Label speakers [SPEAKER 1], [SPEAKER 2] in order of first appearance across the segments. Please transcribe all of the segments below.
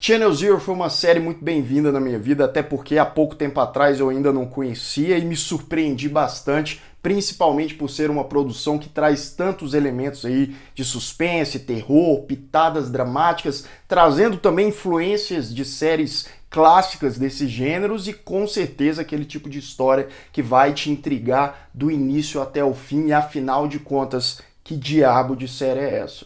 [SPEAKER 1] Channel Zero foi uma série muito bem-vinda na minha vida, até porque há pouco tempo atrás eu ainda não conhecia e me surpreendi bastante, principalmente por ser uma produção que traz tantos elementos aí de suspense, terror, pitadas dramáticas, trazendo também influências de séries clássicas desses gêneros e com certeza aquele tipo de história que vai te intrigar do início até o fim e afinal de contas, que diabo de série é essa?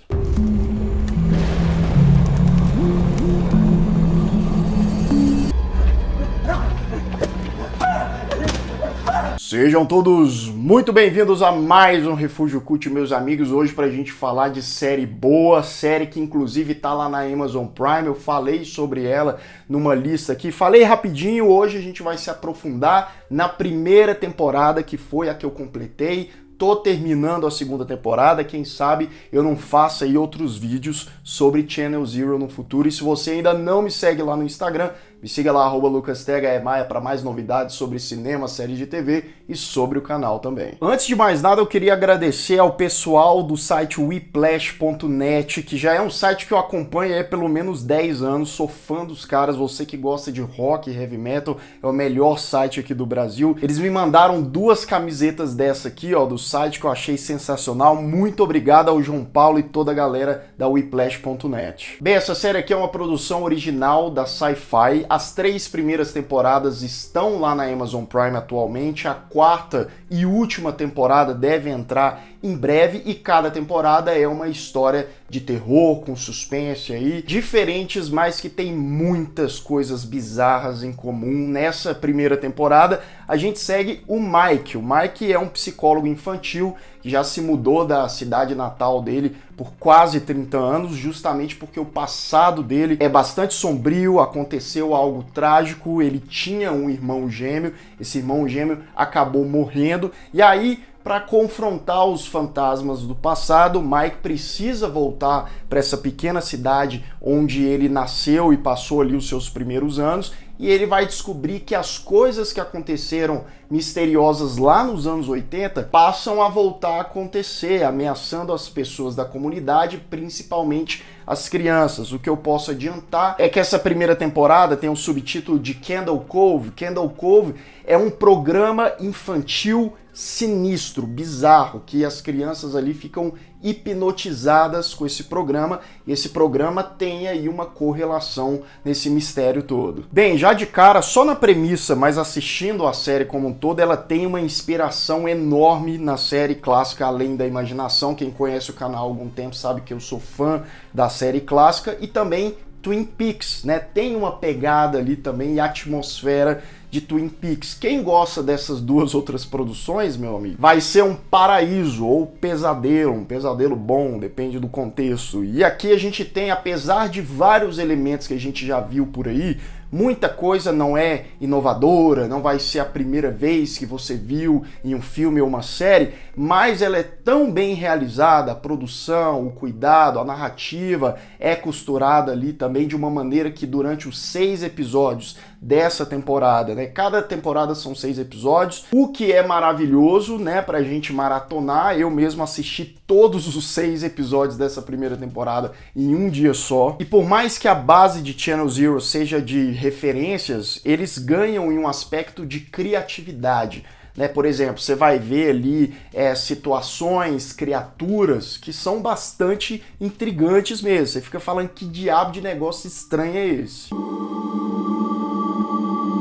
[SPEAKER 1] Sejam todos muito bem-vindos a mais um Refúgio Cult, meus amigos, hoje pra gente falar de série boa, série que inclusive tá lá na Amazon Prime, eu falei sobre ela numa lista aqui, falei rapidinho, hoje a gente vai se aprofundar na primeira temporada, que foi a que eu completei. Tô terminando a segunda temporada, quem sabe eu não faça aí outros vídeos sobre Channel Zero no futuro. E se você ainda não me segue lá no Instagram, me siga lá, @lucastgaemaia, para mais novidades sobre cinema, séries de TV e sobre o canal também. Antes de mais nada, eu queria agradecer ao pessoal do site Whiplash.net, que já é um site que eu acompanho há pelo menos 10 anos, sou fã dos caras, você que gosta de rock e heavy metal, é o melhor site aqui do Brasil. Eles me mandaram duas camisetas dessa aqui, ó, do site, que eu achei sensacional. Muito obrigado ao João Paulo e toda a galera da Whiplash.net. Bem, essa série aqui é uma produção original da Sci-Fi. As 3 primeiras temporadas estão lá na Amazon Prime atualmente, a 4ª e última temporada deve entrar em breve e cada temporada é uma história de terror, com suspense aí, diferentes, mas que tem muitas coisas bizarras em comum. Nessa primeira temporada, a gente segue o Mike. O Mike é um psicólogo infantil que já se mudou da cidade natal dele por quase 30 anos, justamente porque o passado dele é bastante sombrio, aconteceu algo trágico, ele tinha um irmão gêmeo, esse irmão gêmeo acabou morrendo, e aí, para confrontar os fantasmas do passado, Mike precisa voltar para essa pequena cidade onde ele nasceu e passou ali os seus primeiros anos, e ele vai descobrir que as coisas que aconteceram misteriosas lá nos anos 80 passam a voltar a acontecer, ameaçando as pessoas da comunidade, principalmente as crianças. O que eu posso adiantar é que essa primeira temporada tem um subtítulo de Candle Cove. Candle Cove é um programa infantil sinistro, bizarro, que as crianças ali ficam hipnotizadas com esse programa, e esse programa tem aí uma correlação nesse mistério todo. Bem, já de cara, só na premissa, mas assistindo a série como um todo, ela tem uma inspiração enorme na série clássica Além da Imaginação. Quem conhece o canal há algum tempo sabe que eu sou fã da série clássica, e também Twin Peaks, né? Tem uma pegada ali também e atmosfera de Twin Peaks. Quem gosta dessas duas outras produções, meu amigo, vai ser um paraíso ou pesadelo, um pesadelo bom, depende do contexto. E aqui a gente tem, apesar de vários elementos que a gente já viu por aí, muita coisa não é inovadora, não vai ser a primeira vez que você viu em um filme ou uma série, mas ela é tão bem realizada, a produção, o cuidado, a narrativa é costurada ali também de uma maneira que durante os 6 episódios dessa temporada, né? Cada temporada são 6 episódios, o que é maravilhoso, né? Pra gente maratonar. Eu mesmo assisti todos os 6 episódios dessa primeira temporada em um dia só. E por mais que a base de Channel Zero seja de referências, eles ganham em um aspecto de criatividade. Né? Por exemplo, você vai ver ali situações, criaturas que são bastante intrigantes mesmo. Você fica falando, que diabo de negócio estranho é esse?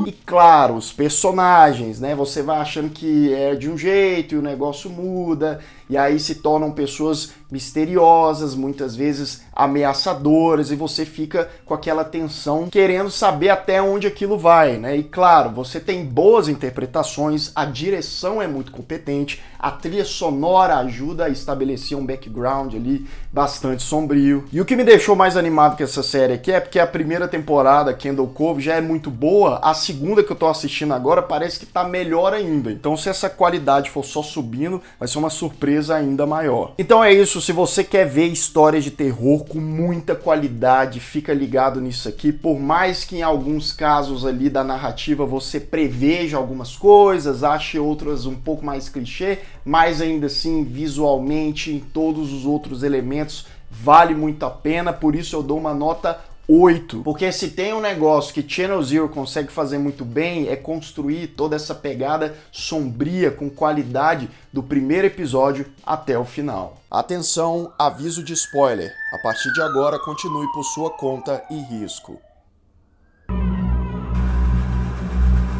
[SPEAKER 1] E claro, os personagens, né? Você vai achando que é de um jeito e o negócio muda, e aí se tornam pessoas misteriosas, muitas vezes ameaçadoras, e você fica com aquela tensão querendo saber até onde aquilo vai, né? E claro, você tem boas interpretações, a direção é muito competente, a trilha sonora ajuda a estabelecer um background ali bastante sombrio. E o que me deixou mais animado com essa série aqui é porque a primeira temporada, Candle Cove, já é muito boa, a segunda que eu tô assistindo agora parece que tá melhor ainda. Então se essa qualidade for só subindo, vai ser uma surpresa ainda maior. Então é isso, se você quer ver histórias de terror com muita qualidade, fica ligado nisso aqui. Por mais que em alguns casos ali da narrativa você preveja algumas coisas, ache outras um pouco mais clichê, mas ainda assim, visualmente, em todos os outros elementos, vale muito a pena, por isso eu dou uma nota 8. Porque se tem um negócio que Channel Zero consegue fazer muito bem, é construir toda essa pegada sombria com qualidade do primeiro episódio até o final. Atenção, aviso de spoiler. A partir de agora, continue por sua conta e risco.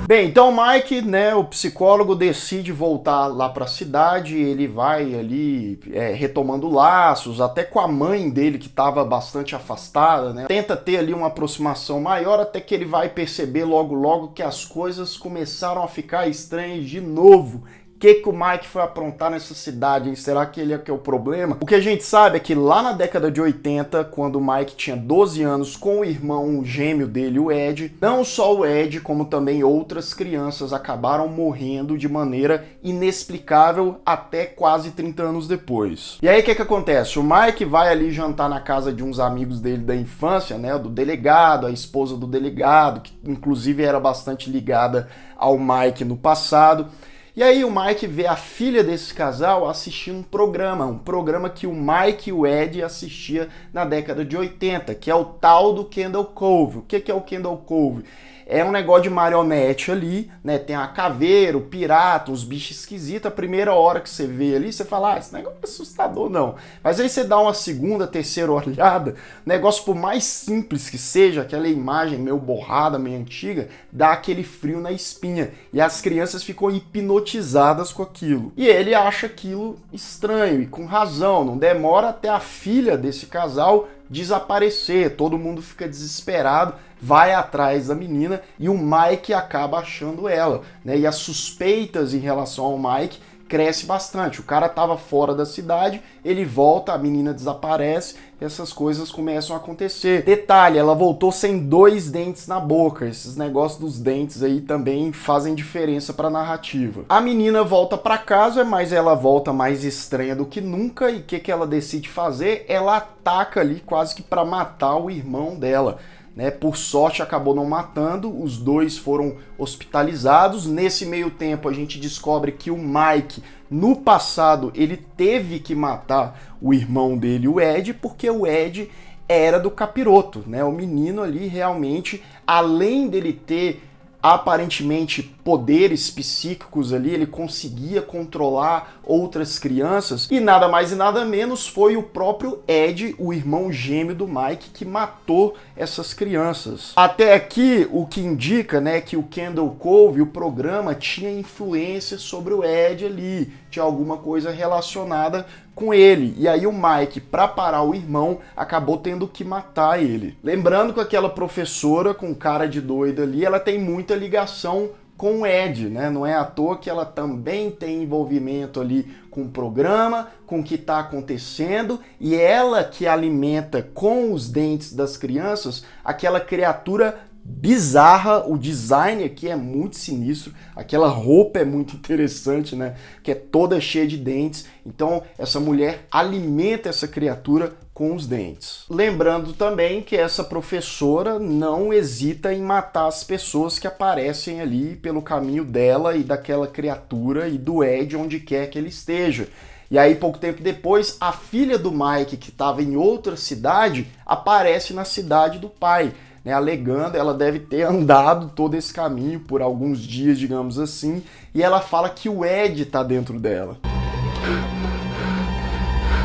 [SPEAKER 1] Bem, então o Mike, né, o psicólogo, decide voltar lá para a cidade, ele vai ali retomando laços, até com a mãe dele que estava bastante afastada, né, tenta ter ali uma aproximação maior, até que ele vai perceber logo que as coisas começaram a ficar estranhas de novo. O que o Mike foi aprontar nessa cidade, hein? Será que ele é que é o problema? O que a gente sabe é que lá na década de 80, quando o Mike tinha 12 anos com o irmão gêmeo dele, o Ed, não só o Ed, como também outras crianças acabaram morrendo de maneira inexplicável até quase 30 anos depois. E aí o que acontece? O Mike vai ali jantar na casa de uns amigos dele da infância, né? Do delegado, a esposa do delegado, que inclusive era bastante ligada ao Mike no passado. E aí o Mike vê a filha desse casal assistindo um programa que o Mike e o Ed assistia na década de 80, que é o tal do Kendall Cove. O que é o Kendall Cove? É um negócio de marionete ali, né? Tem a caveira, o pirata, uns bichos esquisitos. A primeira hora que você vê ali, você fala, esse negócio é assustador, não. Mas aí você dá uma segunda, terceira olhada, o negócio, por mais simples que seja, aquela imagem meio borrada, meio antiga, dá aquele frio na espinha. E as crianças ficam hipnotizadas com aquilo. E ele acha aquilo estranho, e com razão. Não demora até a filha desse casal desaparecer, todo mundo fica desesperado, vai atrás da menina e o Mike acaba achando ela, né? E as suspeitas em relação ao Mike cresce bastante. O cara estava fora da cidade, ele volta, a menina desaparece, e essas coisas começam a acontecer. Detalhe, ela voltou sem 2 dentes na boca. Esses negócios dos dentes aí também fazem diferença para a narrativa. A menina volta para casa, mas ela volta mais estranha do que nunca, e o que ela decide fazer? Ela ataca ali quase que para matar o irmão dela. Né, por sorte acabou não matando, os dois foram hospitalizados. Nesse meio tempo a gente descobre que o Mike, no passado, ele teve que matar o irmão dele, o Ed, porque o Ed era do capiroto, né? O menino ali realmente, além dele ter aparentemente poderes psíquicos ali, ele conseguia controlar outras crianças, e nada mais e nada menos foi o próprio Ed, o irmão gêmeo do Mike, que matou essas crianças. Até aqui, o que indica, né, que o Kendall Cove, o programa, tinha influência sobre o Ed ali, tinha alguma coisa relacionada com ele. E aí o Mike, para parar o irmão, acabou tendo que matar ele. Lembrando que aquela professora com cara de doida ali, ela tem muita ligação com o Ed, né? Não é à toa que ela também tem envolvimento ali com o programa, com o que está acontecendo, e ela que alimenta com os dentes das crianças aquela criatura bizarra. O design aqui é muito sinistro, aquela roupa é muito interessante, né? Que é toda cheia de dentes. Então essa mulher alimenta essa criatura com os dentes. Lembrando também que essa professora não hesita em matar as pessoas que aparecem ali pelo caminho dela e daquela criatura e do Ed onde quer que ele esteja. E aí, pouco tempo depois, a filha do Mike, que estava em outra cidade, aparece na cidade do pai, né, alegando, ela deve ter andado todo esse caminho por alguns dias, digamos assim, e ela fala que o Ed está dentro dela.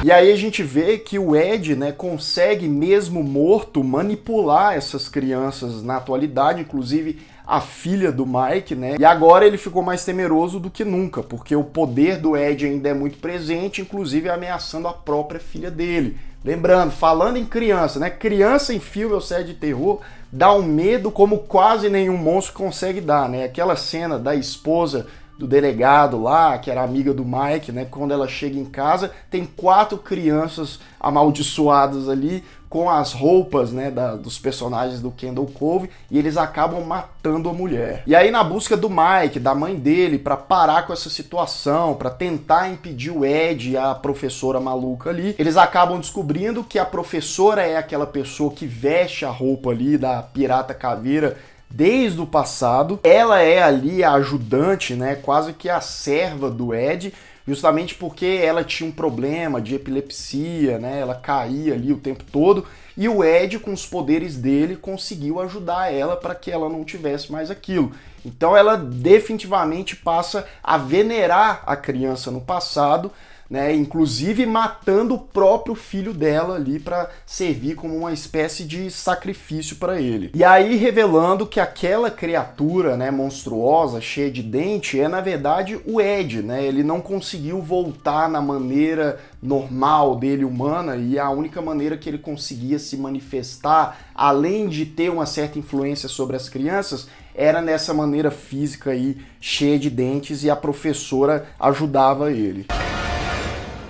[SPEAKER 1] E aí a gente vê que o Ed, né, consegue, mesmo morto, manipular essas crianças na atualidade, inclusive a filha do Mike, né? E agora ele ficou mais temeroso do que nunca, porque o poder do Ed ainda é muito presente, inclusive ameaçando a própria filha dele. Lembrando, falando em criança, né? Criança em filme ou série de terror dá um medo como quase nenhum monstro consegue dar, né? Aquela cena da esposa do delegado lá, que era amiga do Mike, né? Quando ela chega em casa, tem 4 crianças amaldiçoadas ali com as roupas, né, dos personagens do Kendall Cove, e eles acabam matando a mulher. E aí, na busca do Mike, da mãe dele, para parar com essa situação, para tentar impedir o Ed e a professora maluca ali, eles acabam descobrindo que a professora é aquela pessoa que veste a roupa ali da pirata caveira desde o passado. Ela é ali a ajudante, né, quase que a serva do Ed, justamente porque ela tinha um problema de epilepsia, né, ela caía ali o tempo todo, e o Ed, com os poderes dele, conseguiu ajudar ela para que ela não tivesse mais aquilo. Então ela definitivamente passa a venerar a criança no passado, né, inclusive matando o próprio filho dela ali para servir como uma espécie de sacrifício para ele. E aí revelando que aquela criatura, né, monstruosa, cheia de dente, é na verdade o Ed, né? Ele não conseguiu voltar na maneira normal dele, humana, e a única maneira que ele conseguia se manifestar, além de ter uma certa influência sobre as crianças, era nessa maneira física aí, cheia de dentes, e a professora ajudava ele.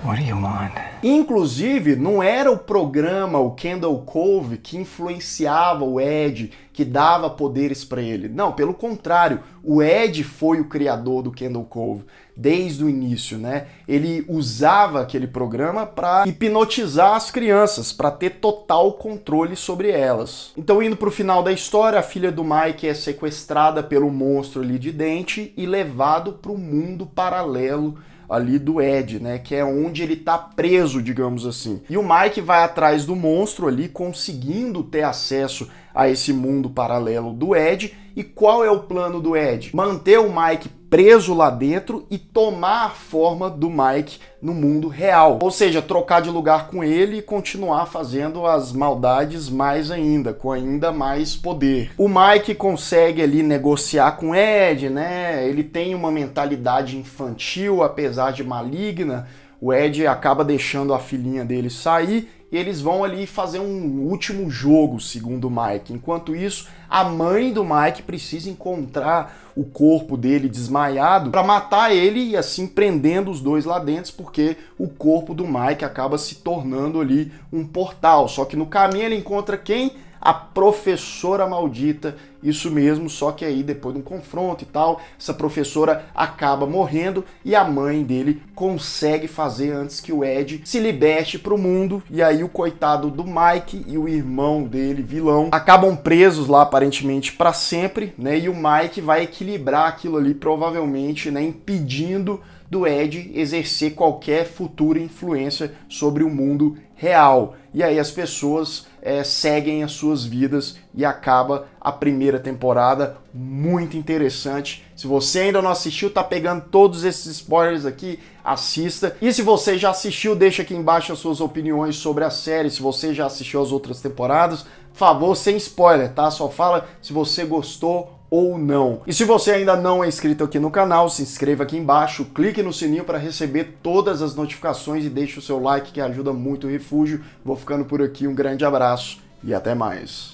[SPEAKER 2] What do you want?
[SPEAKER 1] Inclusive, não era o programa, o Candle Cove, que influenciava o Ed, que dava poderes para ele. Não, pelo contrário, o Ed foi o criador do Candle Cove desde o início, né? Ele usava aquele programa para hipnotizar as crianças, para ter total controle sobre elas. Então, indo para o final da história, a filha do Mike é sequestrada pelo monstro ali de dente e levado para o mundo paralelo ali do Ed, né, que é onde ele tá preso, digamos assim. E o Mike vai atrás do monstro ali, conseguindo ter acesso a esse mundo paralelo do Ed. E qual é o plano do Ed? Manter o Mike preso lá dentro e tomar a forma do Mike no mundo real. Ou seja, trocar de lugar com ele e continuar fazendo as maldades mais ainda, com ainda mais poder. O Mike consegue ali negociar com o Ed, né? Ele tem uma mentalidade infantil, apesar de maligna. O Ed acaba deixando a filhinha dele sair e eles vão ali fazer um último jogo, segundo o Mike. Enquanto isso, a mãe do Mike precisa encontrar o corpo dele desmaiado para matar ele e assim prendendo os dois lá dentro, porque o corpo do Mike acaba se tornando ali um portal. Só que no caminho ele encontra quem? A professora maldita, isso mesmo, só que aí depois de um confronto e tal, essa professora acaba morrendo e a mãe dele consegue fazer antes que o Ed se liberte pro mundo, e aí o coitado do Mike e o irmão dele, vilão, acabam presos lá aparentemente para sempre, né? E o Mike vai equilibrar aquilo ali, provavelmente, né, impedindo do Ed exercer qualquer futura influência sobre o mundo real. E aí as pessoas seguem as suas vidas e acaba a primeira temporada muito interessante. Se você ainda não assistiu, tá pegando todos esses spoilers aqui, assista. E se você já assistiu, deixa aqui embaixo as suas opiniões sobre a série. Se você já assistiu as outras temporadas, por favor, sem spoiler, tá? Só fala se você gostou ou não. E se você ainda não é inscrito aqui no canal, se inscreva aqui embaixo, clique no sininho para receber todas as notificações e deixe o seu like, que ajuda muito o Refúgio. Vou ficando por aqui, um grande abraço e até mais.